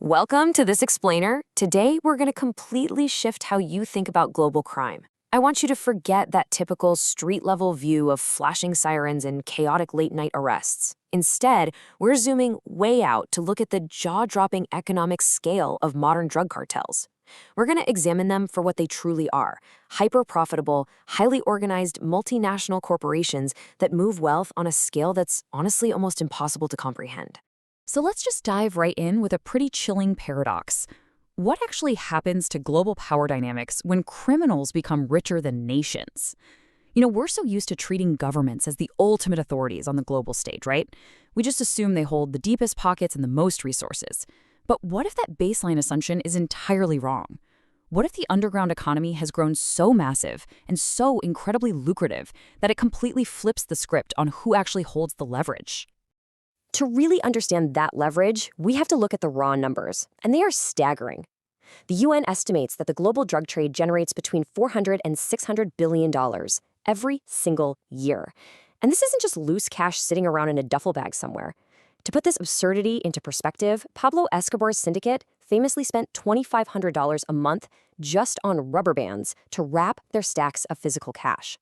Welcome to this explainer. Today, we're going to completely shift how you think about global crime. I want you to forget that typical street-level view of flashing sirens and chaotic late-night arrests. Instead, we're zooming way out to look at the jaw-dropping economic scale of modern drug cartels. We're going to examine them for what they truly are: hyper-profitable, highly organized multinational corporations that move wealth on a scale that's honestly almost impossible to comprehend. So let's just dive right in with a pretty chilling paradox. What actually happens to global power dynamics when criminals become richer than nations? We're so used to treating governments as the ultimate authorities on the global stage, right? We just assume they hold the deepest pockets and the most resources. But what if that baseline assumption is entirely wrong? What if the underground economy has grown so massive and so incredibly lucrative that it completely flips the script on who actually holds the leverage? To really understand that leverage, we have to look at the raw numbers, and they are staggering. The UN estimates that the global drug trade generates between $400 and $600 billion every single year. And this isn't just loose cash sitting around in a duffel bag somewhere. To put this absurdity into perspective, Pablo Escobar's syndicate famously spent $2,500 a month just on rubber bands to wrap their stacks of physical cash.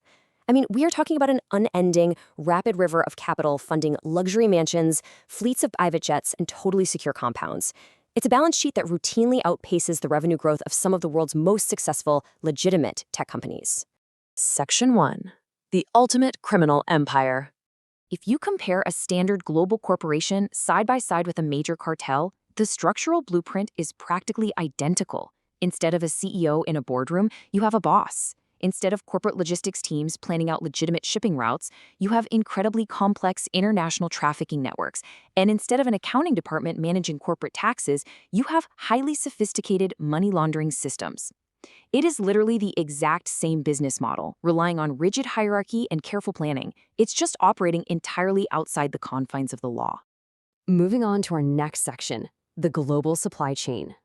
I mean, we are talking about an unending, rapid river of capital funding luxury mansions, fleets of private jets, and totally secure compounds. It's a balance sheet that routinely outpaces the revenue growth of some of the world's most successful, legitimate tech companies. Section 1. The Ultimate Criminal Empire. If you compare a standard global corporation side by side with a major cartel, the structural blueprint is practically identical. Instead of a CEO in a boardroom, you have a boss. Instead of corporate logistics teams planning out legitimate shipping routes, you have incredibly complex international trafficking networks. And instead of an accounting department managing corporate taxes, you have highly sophisticated money laundering systems. It is literally the exact same business model, relying on rigid hierarchy and careful planning. It's just operating entirely outside the confines of the law. Moving on to our next section, the global supply chain.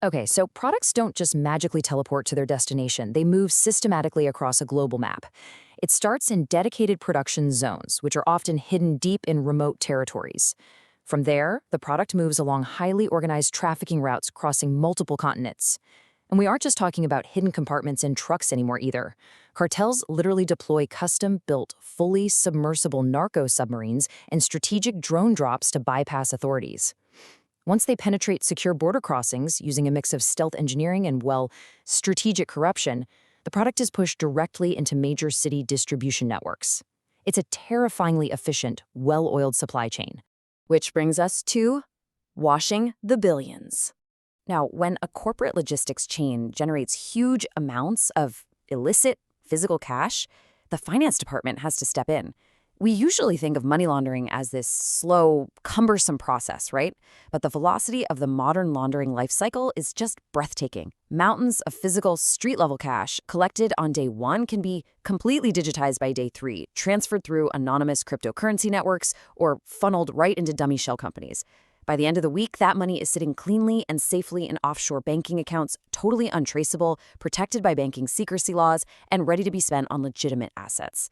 Okay, so products don't just magically teleport to their destination. They move systematically across a global map. It starts in dedicated production zones, which are often hidden deep in remote territories. From there, the product moves along highly organized trafficking routes crossing multiple continents. And we aren't just talking about hidden compartments in trucks anymore either. Cartels literally deploy custom-built, fully submersible narco-submarines and strategic drone drops to bypass authorities. Once they penetrate secure border crossings using a mix of stealth engineering and, strategic corruption, the product is pushed directly into major city distribution networks. It's a terrifyingly efficient, well-oiled supply chain. Which brings us to washing the billions. Now, when a corporate logistics chain generates huge amounts of illicit physical cash, the finance department has to step in. We usually think of money laundering as this slow, cumbersome process, right? But the velocity of the modern laundering life cycle is just breathtaking. Mountains of physical street-level cash collected on day 1 can be completely digitized by day 3, transferred through anonymous cryptocurrency networks, or funneled right into dummy shell companies. By the end of the week, that money is sitting cleanly and safely in offshore banking accounts, totally untraceable, protected by banking secrecy laws, and ready to be spent on legitimate assets.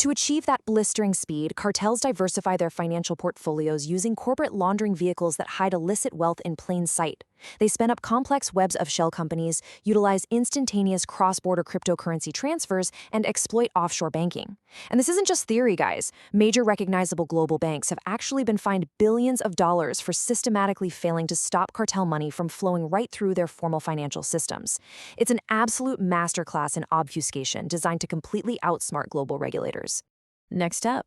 To achieve that blistering speed, cartels diversify their financial portfolios using corporate laundering vehicles that hide illicit wealth in plain sight. They spin up complex webs of shell companies, utilize instantaneous cross-border cryptocurrency transfers, and exploit offshore banking. And this isn't just theory, guys. Major recognizable global banks have actually been fined billions of dollars for systematically failing to stop cartel money from flowing right through their formal financial systems. It's an absolute masterclass in obfuscation designed to completely outsmart global regulators. Next up,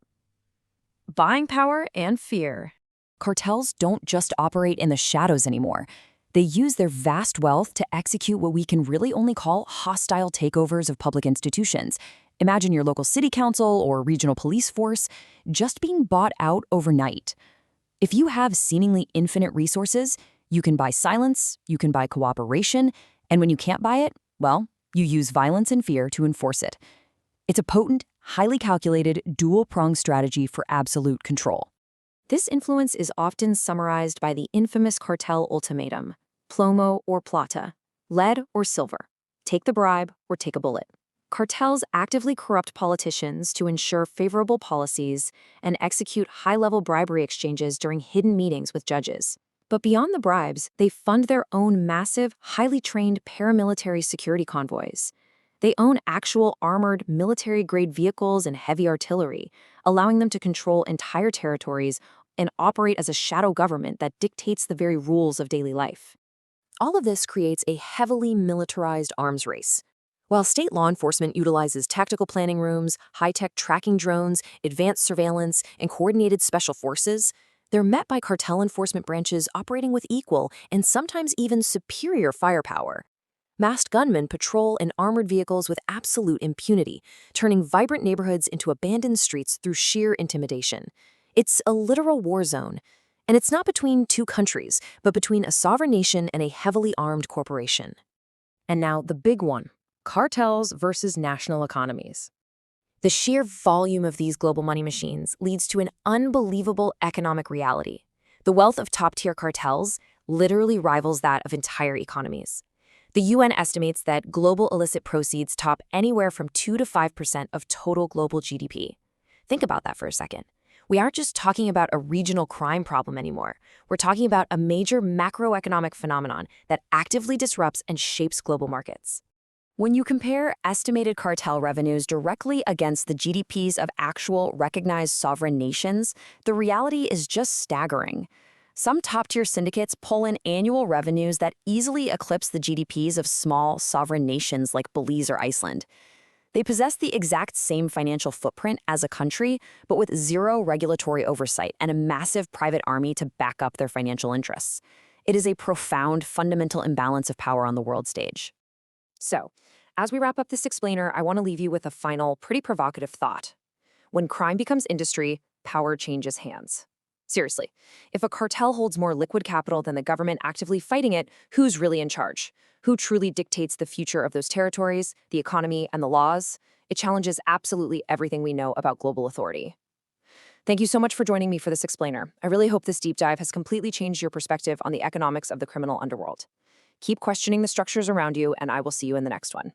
buying power and fear. Cartels don't just operate in the shadows anymore. They use their vast wealth to execute what we can really only call hostile takeovers of public institutions. Imagine your local city council or regional police force just being bought out overnight. If you have seemingly infinite resources, you can buy silence, you can buy cooperation, and when you can't buy it, you use violence and fear to enforce it. It's a potent, highly calculated, dual-pronged strategy for absolute control. This influence is often summarized by the infamous cartel ultimatum: plomo or plata, lead or silver, take the bribe or take a bullet. Cartels actively corrupt politicians to ensure favorable policies and execute high-level bribery exchanges during hidden meetings with judges. But beyond the bribes, they fund their own massive, highly trained paramilitary security convoys. They own actual armored, military-grade vehicles and heavy artillery, allowing them to control entire territories and operate as a shadow government that dictates the very rules of daily life. All of this creates a heavily militarized arms race. While state law enforcement utilizes tactical planning rooms, high-tech tracking drones, advanced surveillance, and coordinated special forces, they're met by cartel enforcement branches operating with equal and sometimes even superior firepower. Masked gunmen patrol in armored vehicles with absolute impunity, turning vibrant neighborhoods into abandoned streets through sheer intimidation. It's a literal war zone. And it's not between two countries, but between a sovereign nation and a heavily armed corporation. And now the big one: cartels versus national economies. The sheer volume of these global money machines leads to an unbelievable economic reality. The wealth of top-tier cartels literally rivals that of entire economies. The UN estimates that global illicit proceeds top anywhere from 2 to 5% of total global GDP. Think about that for a second. We aren't just talking about a regional crime problem anymore. We're talking about a major macroeconomic phenomenon that actively disrupts and shapes global markets. When you compare estimated cartel revenues directly against the GDPs of actual recognized sovereign nations, the reality is just staggering. Some top-tier syndicates pull in annual revenues that easily eclipse the GDPs of small, sovereign nations like Belize or Iceland. They possess the exact same financial footprint as a country, but with zero regulatory oversight and a massive private army to back up their financial interests. It is a profound, fundamental imbalance of power on the world stage. So, as we wrap up this explainer, I want to leave you with a final, pretty provocative thought. When crime becomes industry, power changes hands. Seriously, if a cartel holds more liquid capital than the government actively fighting it, who's really in charge? Who truly dictates the future of those territories, the economy, and the laws? It challenges absolutely everything we know about global authority. Thank you so much for joining me for this explainer. I really hope this deep dive has completely changed your perspective on the economics of the criminal underworld. Keep questioning the structures around you, and I will see you in the next one.